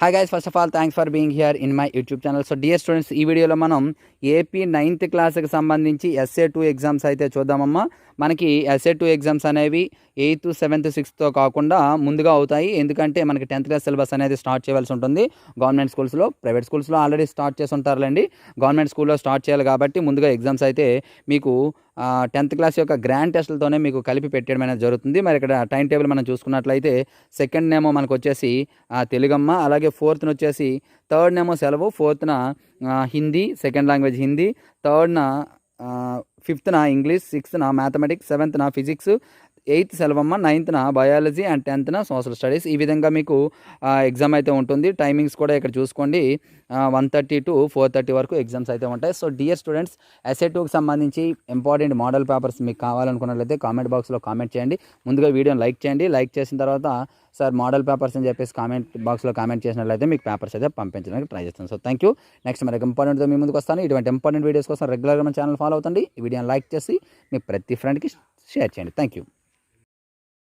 Hi guys, first of all thanks for being here in my YouTube channel. So dear students, ఈ వీడియోలో మనం AP 9th క్లాస్కి సంబంధించి SA2 exams అయితే చూద్దామమ్మా. మనకి SA2 ఎగ్జామ్స్ అనేవి 8th, 7th, 6th కాకుండా ముందుగా అవుతాయి. ఎందుకంటే మనకి 10th క్లాస్ సిలబస్ అనేది స్టార్ట్ చేయవలసి ఉంటుంది గవర్నమెంట్ స్కూల్స్లో. ప్రైవేట్ స్కూల్స్లో ఆల్రెడీ స్టార్ట్ చేసి ఉంటారులేండి. గవర్నమెంట్ స్కూల్లో స్టార్ట్ చేయాలి కాబట్టి ముందుగా ఎగ్జామ్స్ అయితే మీకు 10th క్లాస్ యొక్క గ్రాండ్ టెస్ట్లతోనే మీకు కలిపి పెట్టడం అనేది జరుగుతుంది. మరి ఇక్కడ టైం టేబుల్ మనం చూసుకున్నట్లయితే సెకండ్ నేమో మనకు వచ్చేసి తెలుగమ్మ, అలాగే 4th వచ్చేసి థర్డ్ నేమో సెలవు, 4th Hindi second language Hindi, 3rd 5th English, 6th mathematics, 7th physics, 8th సెలవమ్మ, 9th biology and 10th social studies. ఈ విధంగా మీకు ఎగ్జామ్ అయితే ఉంటుంది. టైమింగ్స్ కూడా ఇక్కడ చూసుకోండి, 1:30 to 4:30 వరకు ఎగ్జామ్స్ అయితే ఉంటాయి. సో డియర్ స్టూడెంట్స్, SA2కి సంబంధించి ఇంపార్టెంట్ మోడల్ పేపర్స్ మీకు కావాలనుకున్నట్లయితే కామెంట్ బాక్స్లో కామెంట్ చేయండి. ముందుగా వీడియోని లైక్ చేయండి. లైక్ చేసిన తర్వాత సార్ మోడల్ పేపర్స్ అని చెప్పేసి కామెంట్ బాక్స్లో కామెంట్ చేసినట్లయితే మీకు పేపర్స్ అయితే పంపించడానికి ట్రై చేస్తాను. So thank you. నెక్స్ట్ మరొక ఇంపార్టెంట్తో మీ ముందుకు వస్తాను. ఇటువంటి ఇంపార్టెంట్ వీడియోస్ కోసం రెగ్యులర్గా మన ఛానల్ ఫాలో అవుతండి. ఈ వీడియోని లైక్ చేసి మీ ప్రతి ఫ్రెండ్కి షేర్ చేయండి. Thank you.